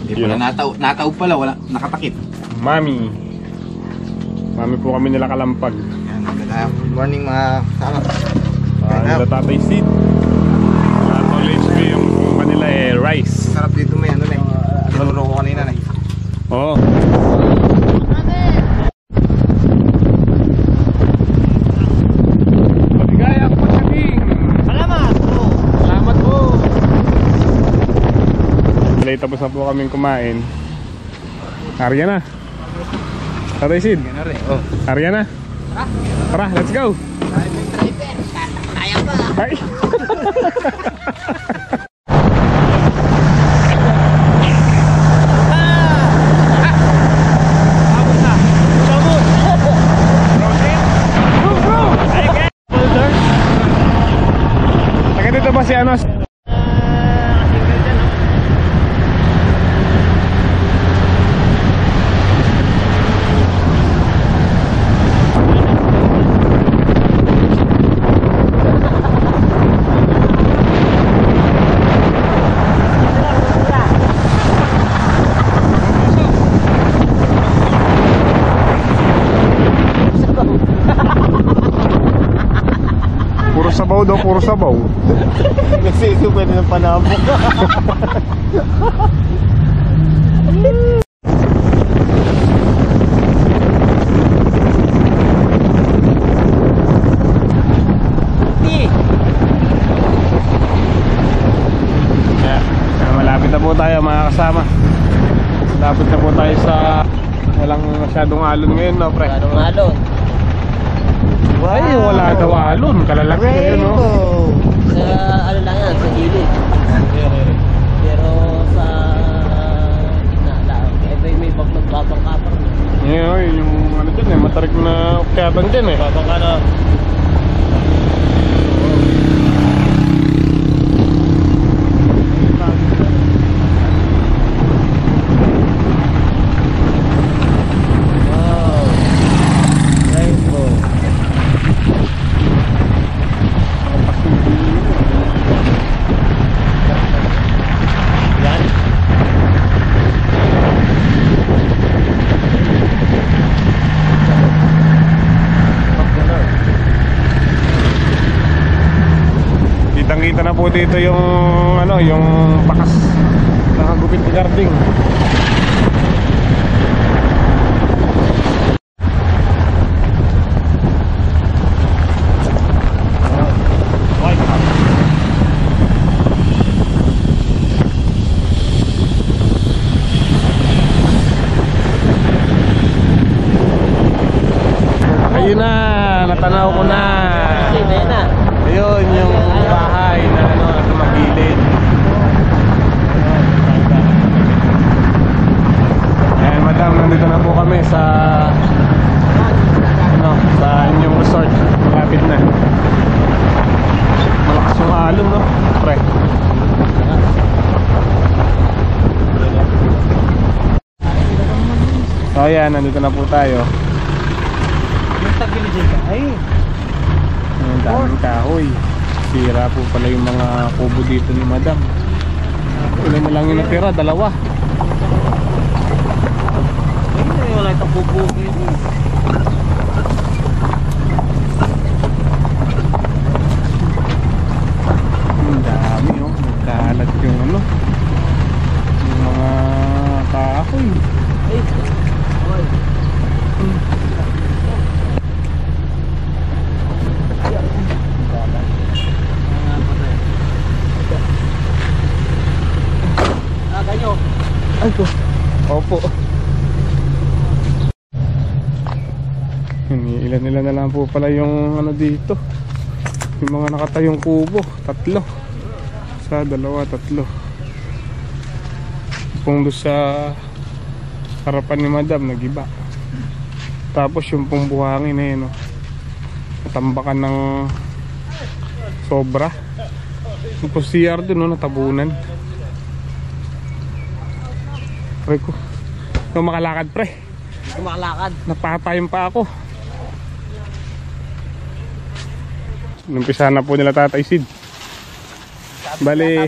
Hindi pala nataw pala, wala nakatakip. Mami po kami nila Kalampag. Yan, good morning mga kasama. Nila Tatay Sid. Knowledge ko yung kanila rice. Sarap dito may ano na eh. Tinuro ko kanina na eh. Oo. Maligaya ako pagsabing. Salamat po. Salamat po. Tapos na po kaming kumain. Arya na. Tatay Sid. Arya na. Tara, let's go. Kaya pa. Ay. Taga dito ba si Anos? Sabaw daw, puro sabaw. Nagsisi pwede ng panabok. Malapit na po tayo mga kasama. Malapit na po tayo sa walang masyadong alon ngayon, no pre? Anong alon? Ay, wala daw alon. Kalalaki yun, no? Sa ano lang yan, sa gilid. Pero sa gitna lang. May babang-kapang. Yung ano dyan eh, matarik na ukyatan dyan eh. Babang ka na. Kita na po dito yung ano, yung bakas nakagupit ni Garding. Ayun na, natanaw ko na. Ayun yung bahay na ano, sa magilid. Ayan madam, nandito na po kami sa ano, sa inyong resort. Malapit na. Malakas yung alon, no? Pre. So ayan, nandito na po tayo. Ay. Ang daming kahoy. Sira po pala yung mga kubo dito ni madam. Ilan na lang yung natira? Dalawa. Ay, wala itong kubo. Ang dami, oh. Nagkalat yung ano, yung mga kahoy. Ay. Ay ko. Opo. Ilan na lang po pala yung ano dito. Yung mga nakatayong kubo. 3. Sa 2, 3. Kung doon sa harapan ni madam, nagiba. Tapos yung pong buhangin na yun, no? Natambakan ng sobra. Yung po CR doon, no? Natabunan. Pre ko. Ito makalakad, pre. Hindi makalakad. Napatayong pa ako. Numpisa na po nila Tatay Sid. Bali.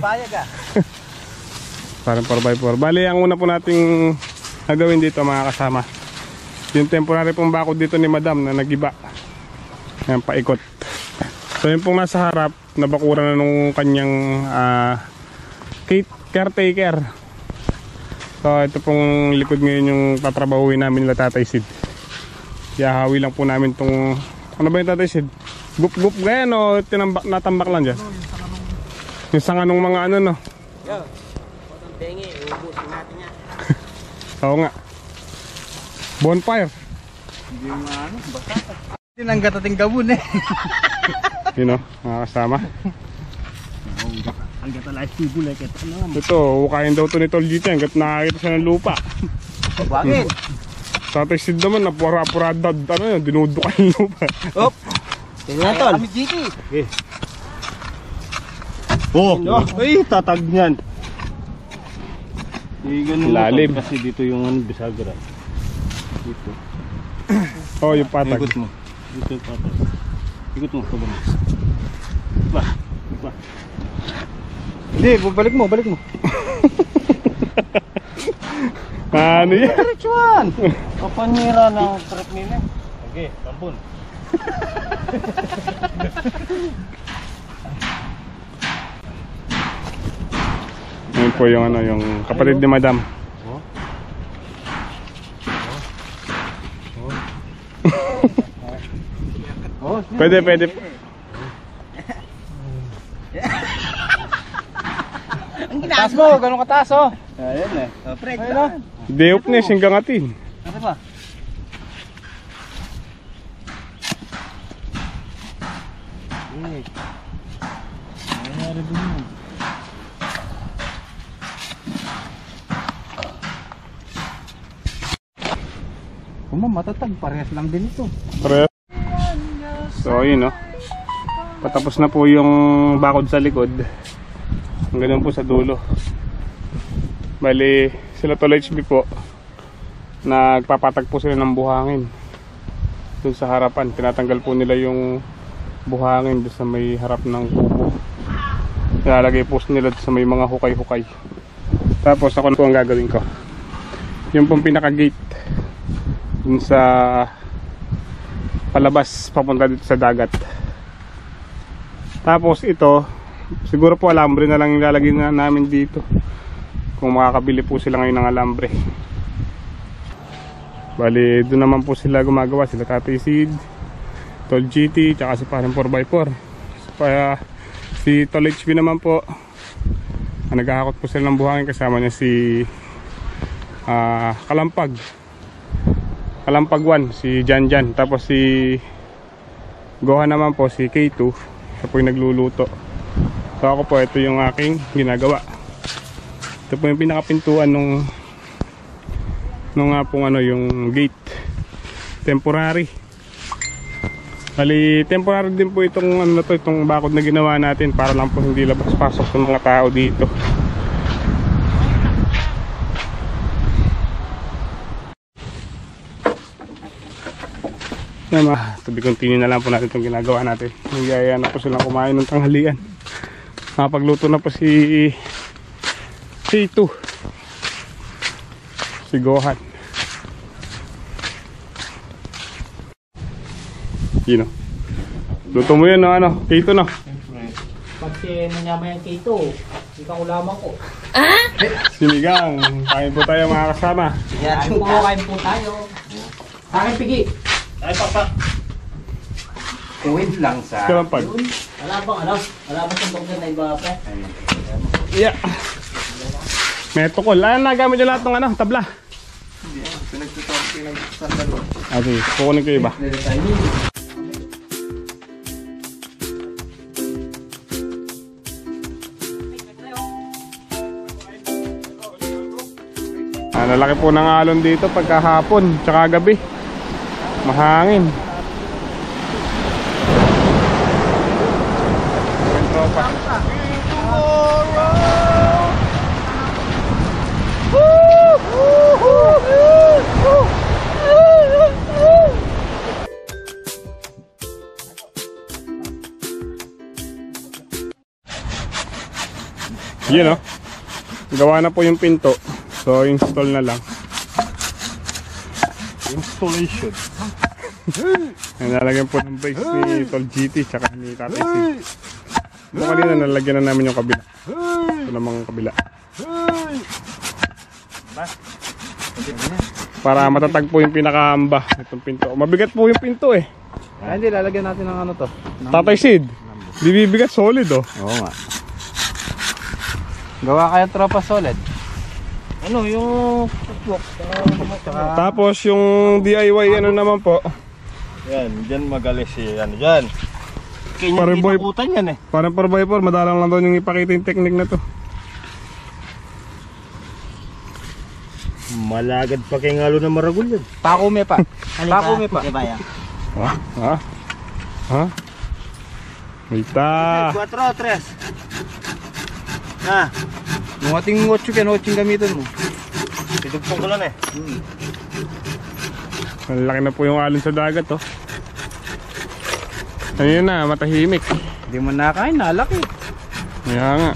parang 4x4. Bali, ang una po nating gagawin dito mga kasama, yung temporary pong bakod dito ni Madam na nagiba. Ayan, paikot. So yung pong nasa harap, nabakura na nung kanyang caretaker. So ito pong likod ngayon yung tatrabahuin namin nila Tatay Sid. Yahawi lang po namin tong, ano ba yung Tatay Sid? Gup-gup ganyan o natambak lang dyan? Yung sanga nung mga ano no? Yo, potong tengi, ubusin natin yan. Oo nga. Bonfire. Hindi yung ano, basta. Tinanggat ating gabon eh. Yun o, mga kasama. Ang gata live table like ito naman. Ito, hukayin daw to ni Tol GT hanggat nakakita siya ng lupa. Bakit? Tatay Sid naman, napura-purada, ano yun, dinudukan yung lupa. Op! Tingnan tol. Kami GT. Oh, ay tatag niyan. Ganun Lalim. Kasi dito yung ano, bisagra. Dito. Oh, yung patag. Ikot mo. Dito yung patag. Ikot mo, sabon. Ba, ba. Hindi, balik mo, balik mo. Ano yan? Diretsuan! Kapanira ng trip nila. Okay, tampon. Yun po yung ano, yung kapatid ni Madam. Pwede, pwede. Taas mo, ganun kataas oh. Ayan eh. Ayun oh. Deop na siyang gangatin. Ano ba? Matatag, parehas lang din ito. Pre. So, yun no. Patapos na po yung bakod sa likod. Ang ganun po sa dulo. Bali, sila Tol HB po. Nagpapatag po sila ng buhangin. Doon sa harapan. Tinatanggal po nila yung buhangin doon sa may harap ng kubo. Nilalagay po nila sa may mga hukay-hukay. Tapos ako na po ang gagawin ko. Yung pong pinaka-gate dun sa palabas papunta dito sa dagat. Tapos ito, siguro po alambre na lang yung lalagay na namin dito. Kung makakabili po sila ngayon ng alambre. Bali, doon naman po sila gumagawa. Sila Tatay Sid, Tol GT, tsaka si parang 4x4. Si Tol HB naman po, nag-aakot po sila ng buhangin. Kasama niya si Kalampag 1, si Janjan. Tapos si Gohan naman po, si K2. Siya po yung nagluluto. So ako po, ito yung aking ginagawa. Ito po yung pinakapintuan nung nga pong ano, yung gate. Temporary. Bali, temporary din po itong ano na to, itong bakod na ginawa natin para lang po hindi labas-pasok ng mga tao dito. To be continue na lang po natin itong ginagawa natin. Nagyaya na po silang kumain ng tanghalian. Nakapagluto na po si C2, si Gohan. Yun o. Luto mo yun no, ano, K2 no. Pag si manyama yung K2, ikaw ulaman ko. Sinigang, kain po tayo mga kasama. Kain po tayo. Sa akin pigi. Ay, papa. Kuwid lang sa... Kalampag. Wala bang ano? Wala bang sandok na iba pa? Yeah. May tukol. Ayan, nagamit yung lahat ng ano, tabla. Pinagsasaluan. Sige, kukunin ko yung iba. Lalaki po ng alon dito pagkahapon tsaka gabi. Mahangin. Yun o. gawa na po yung pinto. So install na lang. Installation. Nalagyan po ng brakes ni Tol GT tsaka ni Tatay Sid. So kanina nalagyan na namin yung kabila. Ito namang kabila. Para matatag po yung pinakaamba itong pinto. Mabigat po yung pinto eh. Ay, hindi, lalagyan natin ng ano to. Tatay Sid, di bibigat, solid oh. Oo nga. Gawa kayo tropa solid. Ano, yung footwork. Tapos yung DIY ano naman po. Yan, dyan magalis yan. Dyan. Parang boy, Kinakutan yan eh. parang 4x4, madalang lang daw yung ipakita yung technique na to. Malagad pa kay ngalo na maragul yan. Pakume pa. Pakume pa. Ha? Ha? Ha? Wait ah. 4, 3. Ha? Yung ating watch yan, watching gamitin mo. Tidugtong ko lang eh. Malaki na po yung alon sa dagat oh. Ayun na, matahimik. Hindi mo nakain, nalaki. Kaya nga.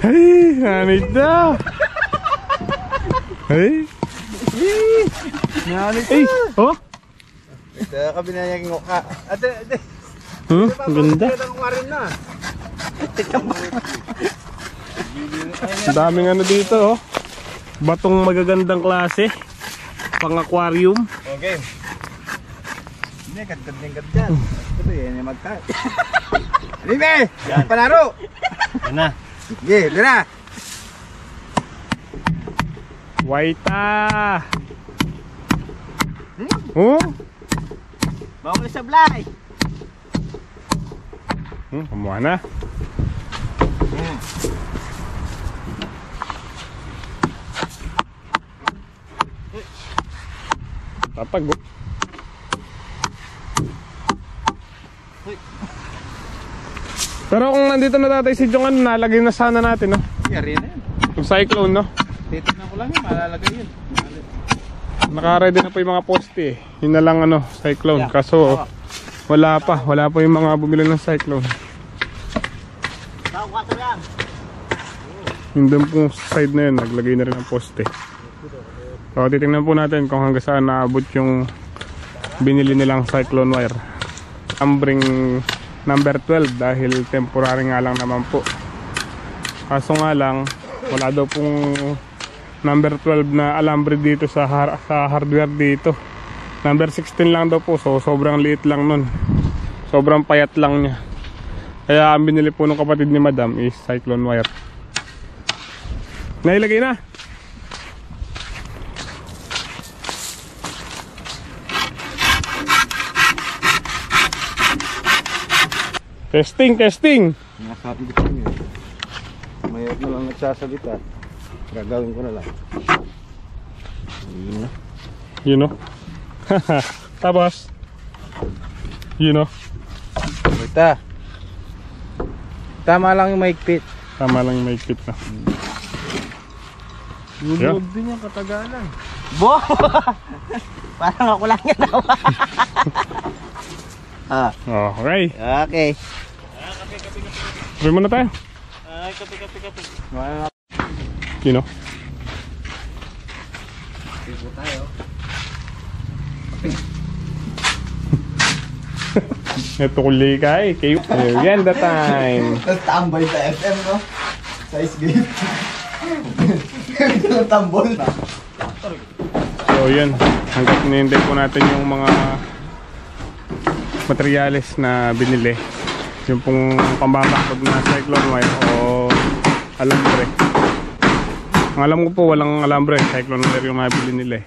Hey, nanay na. Hey. Nalaki. Hey, oh. Kaya ka binayagin ko ka. Ate, Huh? Ang ganda. Ang daming ano dito oh. Batong magagandang klase. Pang-aquarium. Okay. Hindi, gad-gad dyan. Ito yan, yung magka. Libe! Panaro! Yan na. Sige, lira! Waita. Oh? Bawal sa blay. Kumuha na. Tatag oh. Pero kung nandito na Tatay Sid yung ano, nalagay na sana natin no? Yari na yan. Yung cyclone no? Titignan ko lang yun, malalagay yun. Naka-ready na po yung mga poste eh. Yun na lang ano, cyclone. Yeah. Kaso wala pa yung mga bumili ng cyclone. Tao 4 lang. Yung doon po sa side na yun, naglagay na rin ng poste. So titingnan po natin kung hanggang saan naabot yung binili nilang cyclone wire. Ambring number 12 dahil temporary nga lang naman po. Kaso nga lang, wala daw pong number 12 na alambre dito sa hardware dito. Number 16 lang daw po, so sobrang liit lang nun. Sobrang payat lang niya. Kaya ang binili po ng kapatid ni Madam is cyclone wire. Nailagay na. Testing. Nasabi ko yun. Mayroon na lang nagsasalita. Gagawin ko na lang. Yun na. You know. Tapos you know. Basta. Tama lang yung maigpit. Tama lang yung may kit na. Yeah. Lulog din yung katagalan. Bo! Parang ako lang yan. Ah, Okay. okay. Sabi mo na tayo. Ay, kape. You know. Ito kuli ka eh. Kayo. Yan the time. Tambay sa FM, no? Size game. Ito tambol na. So yan. Hanggat hinihintay po natin yung mga materyales na binili. Yung pong pambabakod na cyclone wire o alambre. Ang alam ko po walang alambre, cyclone wire yung nabili nila eh.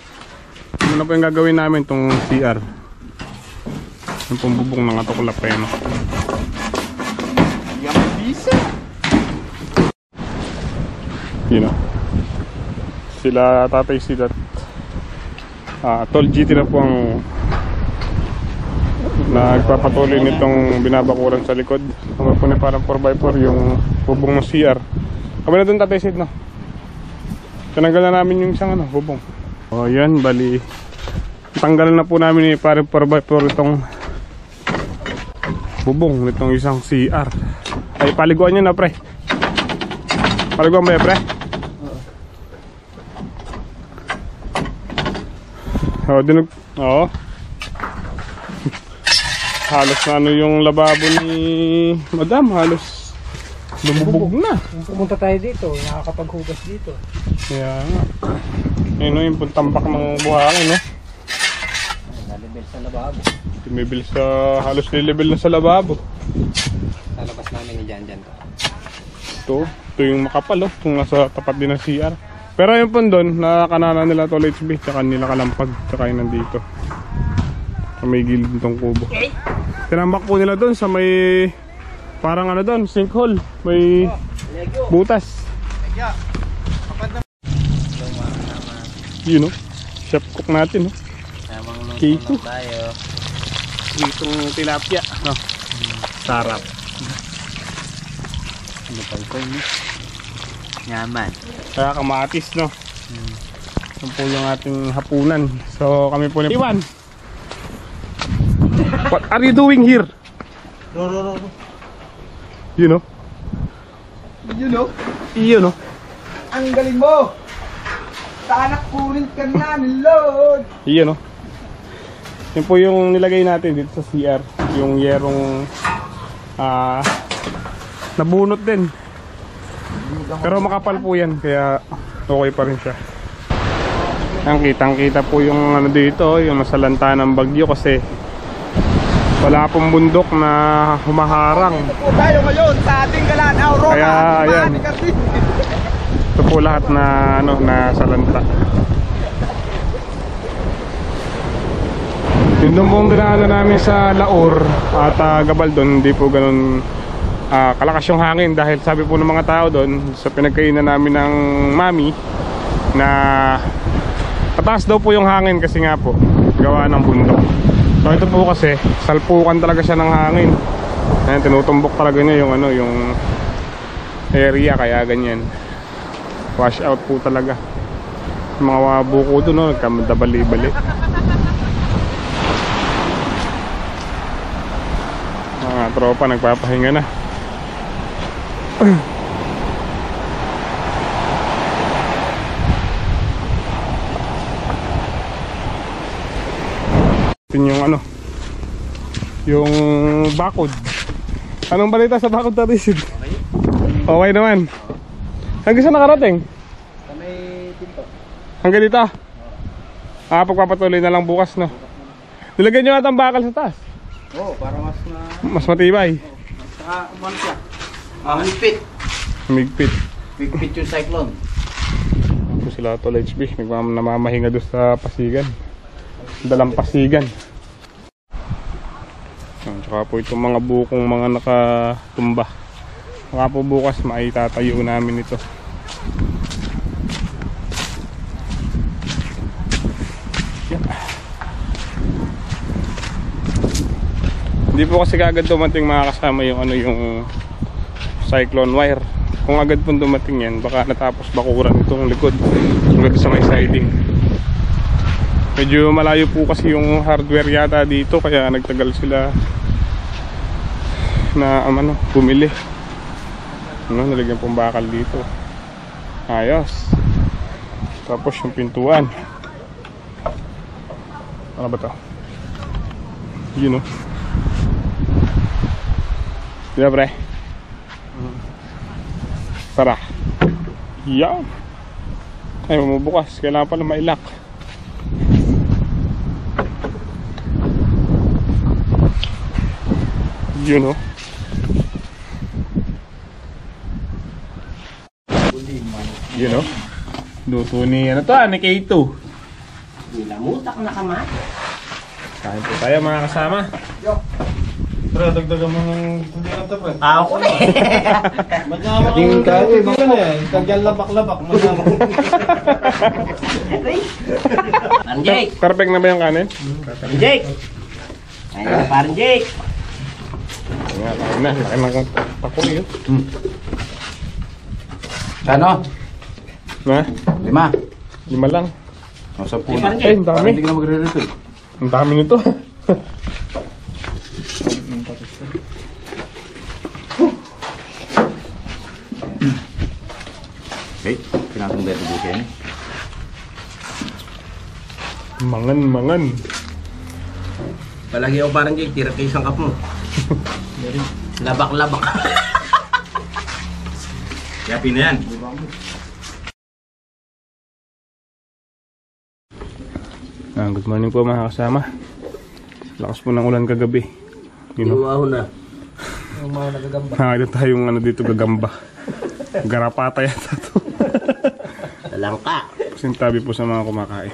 Ano po yung gagawin namin itong CR. Yung pong bubong ng atuklap pa yun. Yung bisa. You know. Sila Tatay Sid at Tol GT na po ang nagpapatuloy nitong binabakuran sa likod. Kamar po na parang 4x4 yung bubong ng CR. Kami na dun Tatay Sid no? Tinanggal na namin yung isang ano, bubong. O yan, bali tanggalan na po namin parang 4x4 itong bubong nitong isang CR. Ay, paliguan nyo na, pre. Paliguan ba yan, pre? Oo. Halos na ano yung lababo ni Madam, halos lumubog na. Pumunta tayo dito, nakakapaghugas dito. Kaya nga. Ayun o, yung puntambak ng buhangin, no? Nalibel sa lababo. Tumibil sa, halos nilibel na sa lababo. Sa labas namin ni Jan Ito yung makapal, oh. Kung nasa tapat din ng CR. Pero yung pun doon, nakakanana nila to HB, tsaka nila kalampag, tsaka yun nandito. Sa may gilid nitong kubo. Tinambak po nila doon sa may, parang ano doon, sinkhole. May butas. Yun, oh. Chef cook natin, oh. K2. Ditong tilapia, no? Sarap. Ano pa ito, Yaman. Kaya kamatis, no? Yan po yung ating hapunan. So kami po ni Iwan. What are you doing here? Ro. You know? You know? Ang galing mo! Sa anak ko rin ka na nilod! You know? Yan po yung nilagay natin dito sa CR. Yung yerong nabunot din. Pero makapal po yan, kaya okay pa rin siya. Ang kitang-kita po yung ano dito, yung nasalanta ng bagyo kasi wala pong bundok na humaharang. Ito po tayo ngayon sa ating galaan Aurora. Kaya ayan. Ito po lahat na ano, nasalanta. Yung doon pong dinaanan namin sa Laor at Gabaldon, hindi po ganun kalakas yung hangin dahil sabi po ng mga tao doon sa pinagkainan namin ng mami na pataas daw po yung hangin kasi nga po gawa ng bundok. So ito po kasi salpukan talaga siya ng hangin. Ayan, tinutumbok talaga niya yung ano, yung area, kaya ganyan. Wash out po talaga. Yung mga buko doon, no, nagkamadabali-bali. Mga tropa nagpapahinga na. Yung ano, yung bakod. Anong balita sa bakod natin? Okay naman. Hanggang saan nakarating? Sa may pinto. Hanggang dito? Pagpapatuloy na lang bukas, no? Nilagyan nyo ata ang bakal sa taas. Oo, para Mas matibay. Saka, ano siya? Higpit. Migpit. Higpit yung cyclone. Ito sila tol HB, namamahinga doon sa pasigan. Dalang pasigan. Tsaka po itong mga bukong mga nakatumba. Baka po bukas maitatayo namin ito. Yan. Hindi po kasi kagad dumating mga kasama yung ano, yung cyclone wire. Kung agad po dumating yan, baka natapos bakuran itong likod hanggang sa may siding. Medyo malayo po kasi yung hardware yata dito, kaya nagtagal sila na ano, bumili. Ano, nalagyan pong bakal dito. Ayos. Tapos yung pintuan. Ano ba to? Yun, oh. Diba, pre? Tara. Yan. Ay, mabubukas. Kailangan pala mailak. Yun, oh. Yun, oh. Luto ni, ano to, ni K2. Nilamutak na kamat. Kain po tayo mga kasama. Pero dagdagan mo ng hindi lang ito, pre. Ako na eh. Yung tayo, baka na yan. Tagyal labak-labak. Parang Jake. Perfect na ba yung kanin? Parang Jake. Ayun na parang Jake. Ayan, kain na. Kain na kong pakuli yun. Kano? Na? 5. 5 lang. O, 10. Ay, ang dami. Hindi ka na magre-refill. Ang dami nito. Mangan. Palagi ako parang Jake, tira kayo isang cup mo. Labak-labak. Yapi na yan. Good morning po mga kasama. Lakas po ng ulan kagabi. Inuwaho na. Yung mga nagagamba. Ito tayong dito gagamba. Garapata yata to. Talangka. Sintabi po sa mga kumakain.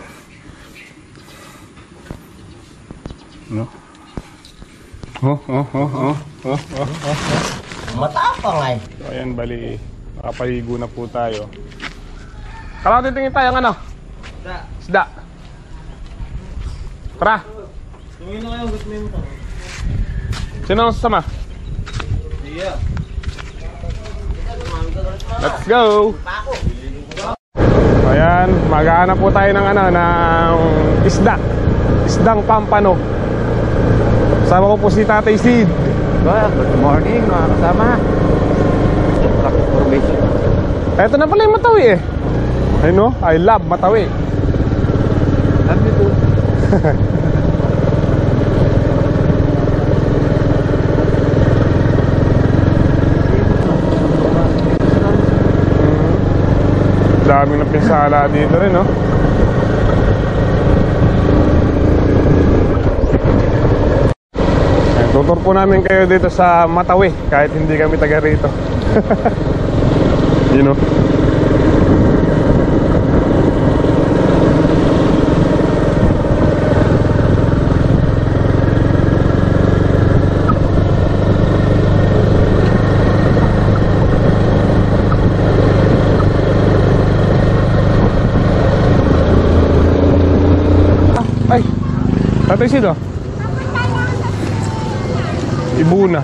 No? Matapang ay. So, ayan, bali, nakapaligo na po tayo. Kala titingin tayo ng ano? Isda. Tara. Tumingin na kayo, gusto mo yung Sino ang sasama? Let's go! Ayan, maghahanap po tayo ng isda. Isdang pampano. Kasama ko po si Tatay Sid. Good morning mga kasama. Truck information. Eto na pala yung Matawi eh. Ayun no, I love Matawi. Love you too. Daming na pinsala dito rin no. Tutor po namin kayo dito sa Matawi kahit hindi kami taga rito. You know. Ay, Tatay Sid oh. Ibuna.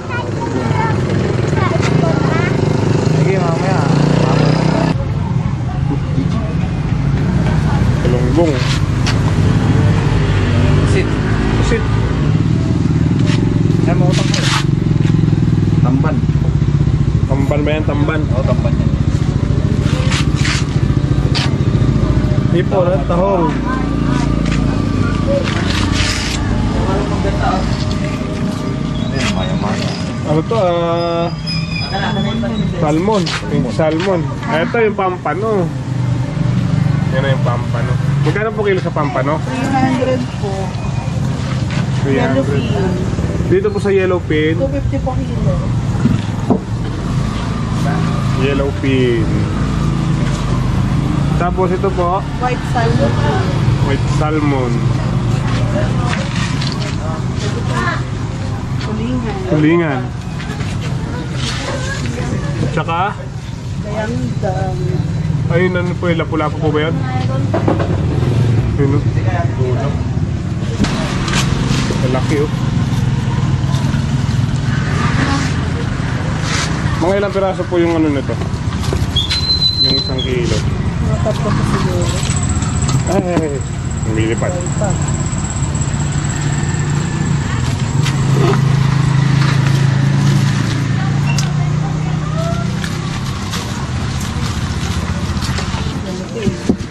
Sige mamaya. Kalunggong. Sit. Ay mo utang ko. Tamban. Tamban ba yan? Tamban. Oo, tamban yan. Hipon at tahong. Ayan, maya-maya. Ano to? Salmon. Pink salmon. Ito yung pampano. Yan na yung pampano. Magkano po kilo sa pampano? 300 po. 300. Dito po sa yellow pin. 250 po kilo. Yellow pin. Tapos ito po, White salmon po. white salmon. Kulingan. Tulingan. Tsaka, Dayangdang. ayun ano po yung lapu-lapu po ba yan? Yun o. Malaki oh. Mga ilang piraso po yung ano nito? Yung 1 kilo. Mga tatlo po siguro. Ay, lumilipad. Ay pa.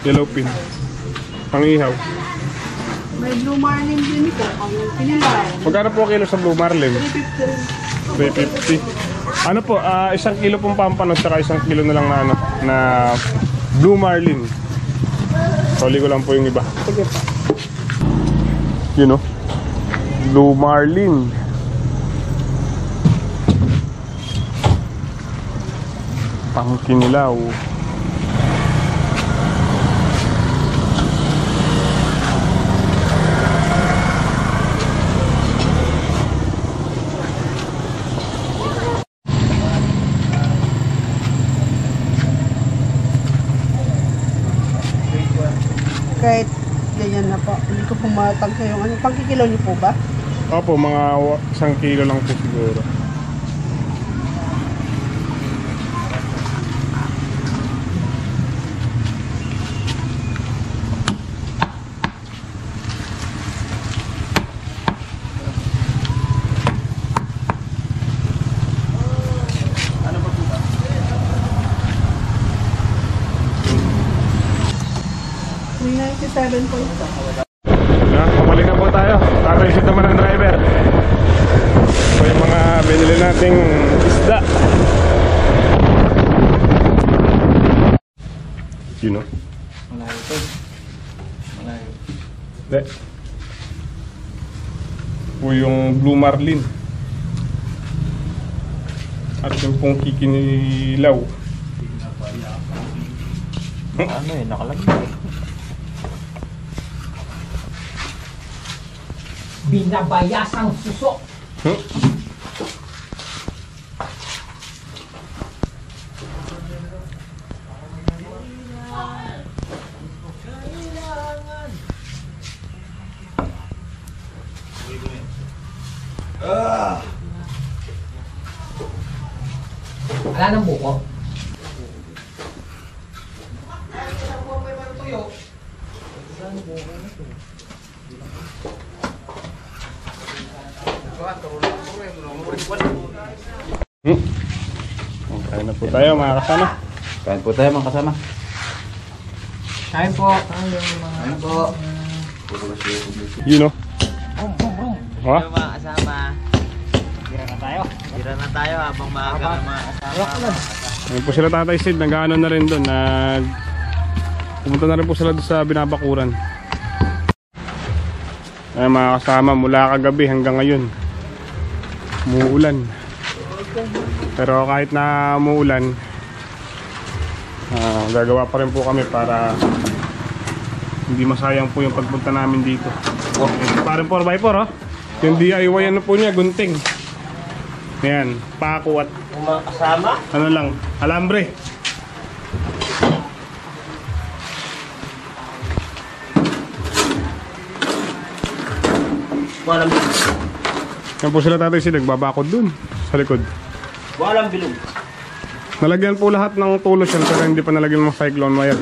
Yellow pin. Pangihaw. May blue marlin din po. Ang pinilaw. Magkano po kilo sa blue marlin? 350. 350. Ano po, 1 kilo pong pampano saka 1 kilo na lang na blue marlin. Soli ko lang po yung iba. Sige po. Yun o. Blue marlin. Pangkinilaw. Kahit ganyan na po. Hindi ko pumatag sa yung ano. Pangkikilaw niyo po ba? Opo, mga 1 kilo lang po siguro. $397 po ito. Nakaisip naman ang driver. So yung mga binili nating isda. You know? Malayo to. Malayo. Hindi. Po yung Blue Marlin. At yung pong kikinilaw. Ano eh, nakalagay. Binabayasang suso. Huh? Wala nang buko. Kain na po tayo mga kasama. Kain po tayo mga kasama. Kain po. Kain po. You know? Ha? Mga kasama, Tira na tayo. tira na tayo habang maaga ng mga kasama. Ayun po sila Tatay Sid, nag-ano na rin doon. Pumunta na rin po sila doon sa binabakuran. Ay mga kasama, mula kagabi hanggang ngayon umuulan. Pero kahit na umuulan, gagawa pa rin po kami para hindi masayang po yung pagpunta namin dito. Parang 4x4 oh. Yung DIY ano po niya, gunting. Ayan, pako at Mga kasama. ano lang, alambre. Walang bilog. Yan po sila Tatay Sid, nagbabakod dun sa likod. Walang bilog. Nalagyan po lahat ng tulos yan pero hindi pa nalagyan ng cyclone wire.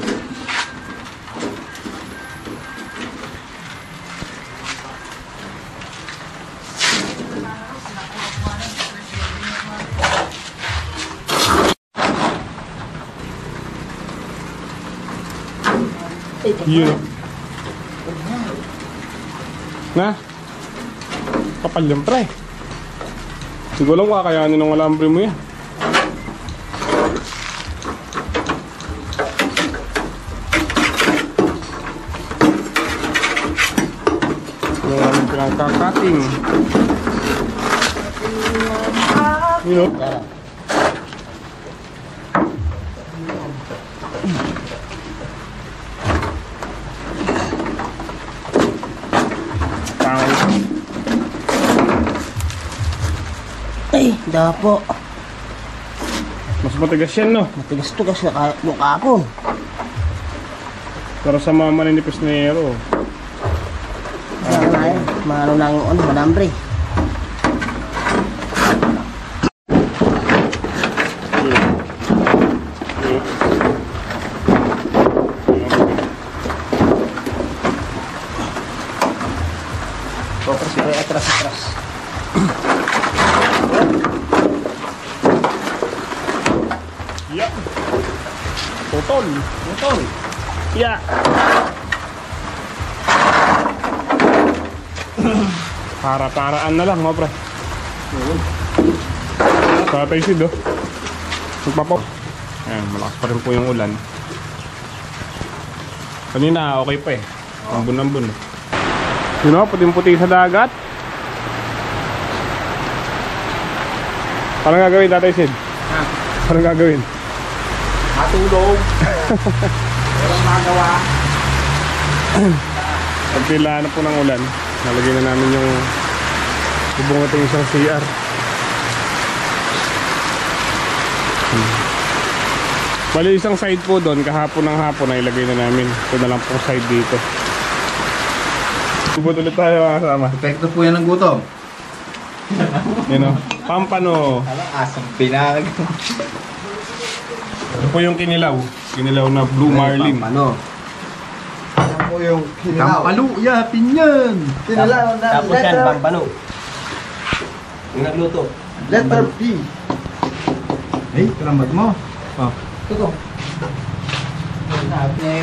Yun. Na? Kapal yung pre. Siguro lang kakayanin ng alambre mo yan. Yung aming pinagkakating. You know? Ay, dapo. Mas matigas yan, no? Matigas-tugas na mukha ko. Pero sa mga maninipis na hero. Saan na yan? Maano lang yung malambre. Atras. Yeah. Putol. Yeah. Para-paraan na lang, mga pre. Tatay Sid, oh. Magpapop. Ayan, malakas pa rin po yung ulan. Kanina, okay pa eh. Ambon-ambon. Yun o, puting-puti sa dagat. Paano gagawin, Tatay Sid? Ha? Paano gagawin? Matulog. Merong magawa. Pag tila na po ng ulan, nalagay na namin yung bubong natin isang CR. Bali isang side po doon, kahapon ng hapon na ilagay na namin. Ito na lang po side dito. Subot ulit tayo mga kasama. Epekto po yan ng gutom. Yun o, pampano. Alam, asang pinag. Ito po yung kinilaw. Kinilaw na Blue Marlin. Ano? Yan po yung kinilaw. yapin yan! Kinilaw na Tapos yan, letter, pampano. Yung nagluto. letter B. Eh, kalamat mo. Oh. Tuto.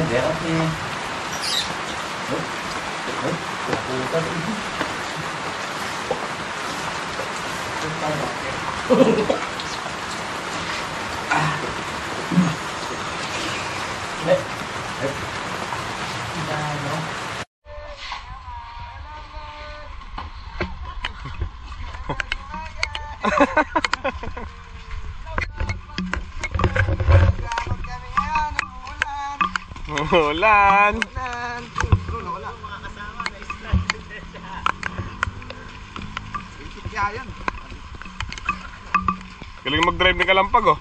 Berot eh. Ulan. Galing mag-drive ni Kalampag oh.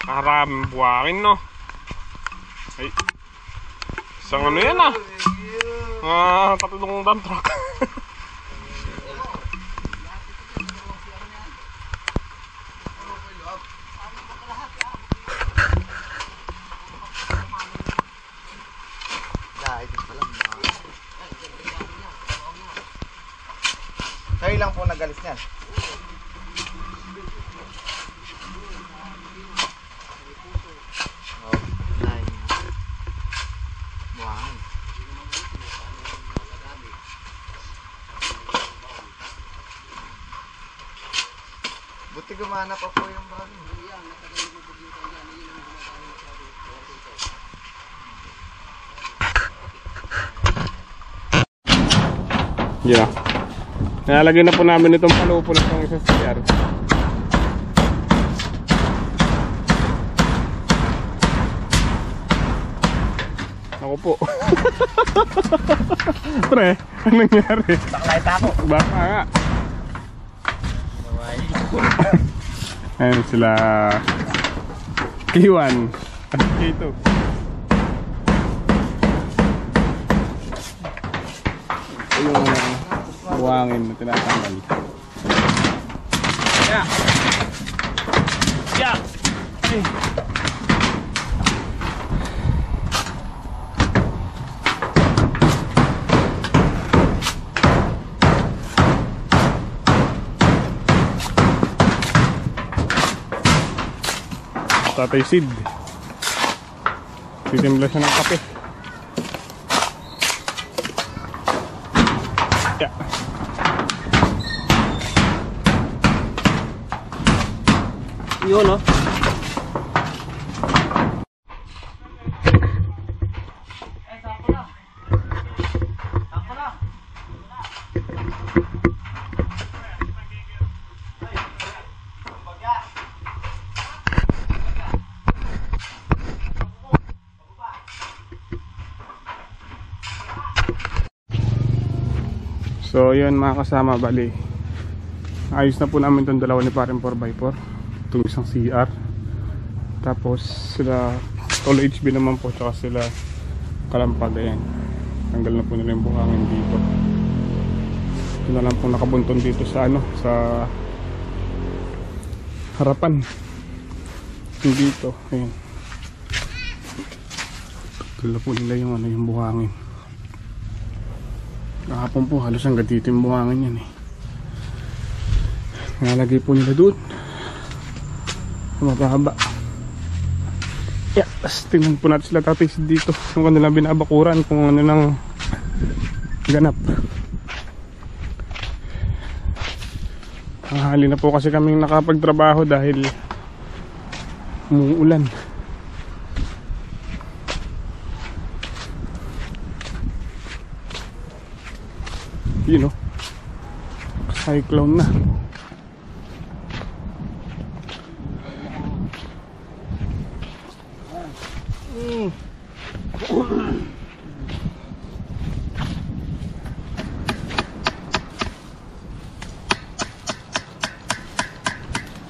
Maraming buhangin no. Ay. Isang ano yan ah. Katulong dump truck. Kayo lang po nagalis niyan. Buti gumana pa po yung bago. Yeah. Nalagay na po namin itong palupo na itong isang CR. Ako po. Pre, anong nangyari? Baklay pa ako. Baka nga. Ayun sila K1 at K2. Yung buhangin na tinatanggal. Yeah. Yeah. Hey. Tatay Sid. Titimpla siya ng kape. Yeah. Yun no? So yun mga kasama, bali ayos na po namin itong dalawa ni Parin 4x4, itong isang CR, tapos sila Tolo HB naman po, tsaka sila Kalampag. Ayan, tanggal na po nila yung buhangin dito. Ito na lang po nakabunton dito sa ano, sa harapan yung dito. Ayan, tanggal na po nila yung ano, yung buhangin. Kahapon po halos hanggang dito yung buhangin yan eh. Nalagay po nila doon sa mababa. Yeah, tingnan po natin sila Tatay Sid dito, yung kanilang binabakuran kung ano nang ganap. Hali na po kasi kaming nakapagtrabaho dahil umuulan. You know, cyclone na.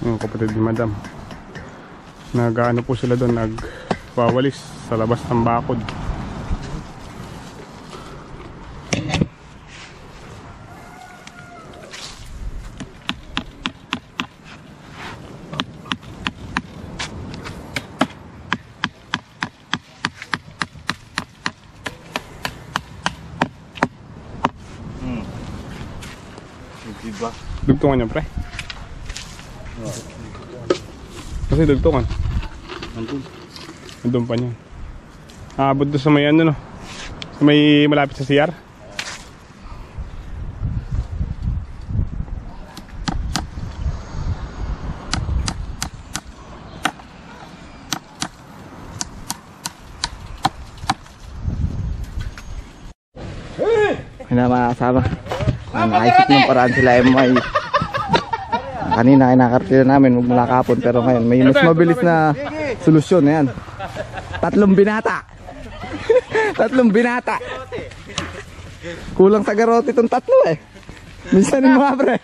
Yung kapatid ni Madam, nag-ano po sila doon, nagwawalis sa labas ng bakod. Diba? Dugtungan niya pre. Kasi dugtungan. Nandun pa niyan. Aabot doon sa may ano no. May malapit sa CR. Hindi mga kasama. Nakaisip ng paraan sila ay may kanina kinakartila namin magmula kapon, pero ngayon may mas mabilis na solusyon. Ayan, 3 binata. 3 binata. Kulang sa garote itong 3 eh. Minsan yung mga pre.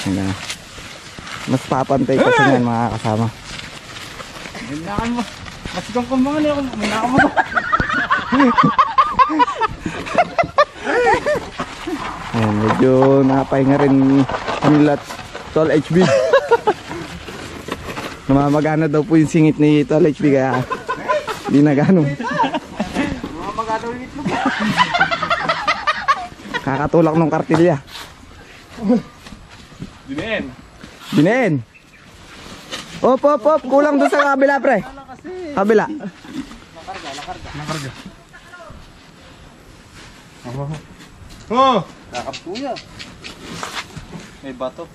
Ayan, mas papantay kasi yan mga kasama. Minakan mo. Masigong kumbangan niya. Minakan mo. Ayan, medyo napahinga rin kanila Tol HB. Namamagana daw po yung singit ni Tol HB, kaya di na ganun. Kakatulak ng kartilya. Bineen. Op. Kulang doon sa kabila pre. Kabila. Oh! Kakapuya. May bato.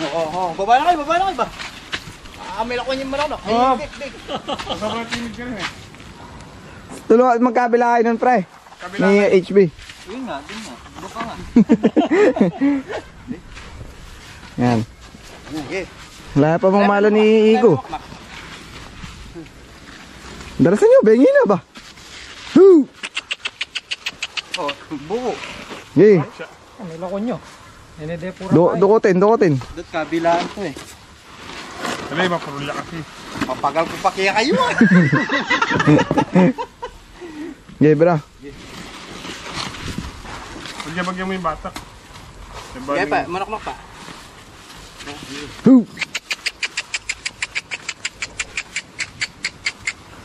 Oo. Baba na kayo ba? May lakon yung manok. Oh. Dik. Tulungan magkabila kayo nun pre. Ni HB. Yun nga, din nga. Buka nga. Yan. Okay. Wala pa mong malo ni Igo. Darasan nyo, bengi na ba? Hoo! Oh, buo. Yay. May lakon nyo. Dinedepura Dukutin. Doon kabilaan to eh. Talay, mapurula kasi. Papagal ko pa kaya kayo ah. Yay, bra. Bagyan mo yung batak. Kaya pa, manok pa. Hoo!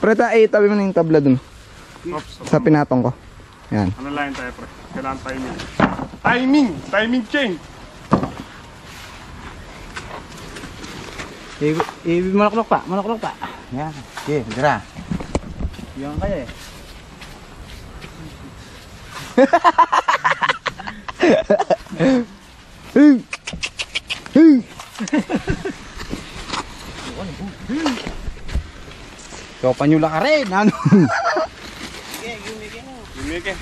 Preta, tabi mo na yung tabla dun. Oops. Sa pinatong ko. Yan. Ano lang tayo pre? Kailangan timing. Timing change. Manok pa. Yan. Okay, dira. Yan kaya eh. Ikaw panyula ka rin. Ano? Gimik eh.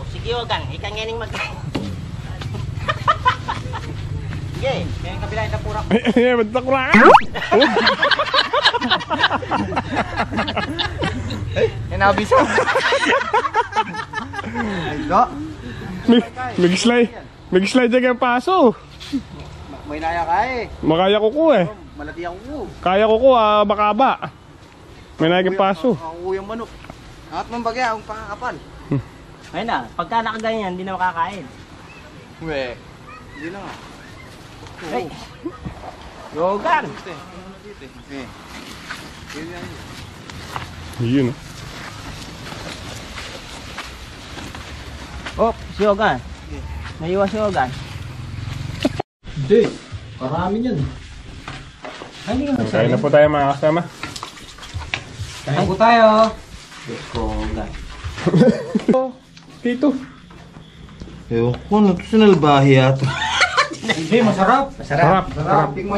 Sige, Ogan. Ika nga ning mag... Sige, may kabila yung tapurak. Eh, ba't ko lang? Nabisa. May dyan ang paso. May naya ka eh. Makaya ko eh. Malati ako. Kaya ko makaba. May naging paso. Ako yung manok. At mong bagay, ang pakakapal. Ayun na, pagka nakaganyan, hindi na makakain. We. Hindi na nga. Hey! Yogan! Eh. Yun Oh, si Yogan. Naiwan si Yogan. Hindi. Marami yan. Kain na po tayo mga kasama. Kain po tayo. Yogan. Tito. Ewan ko, natusunal bahi ato. Hindi, masarap. Sarap.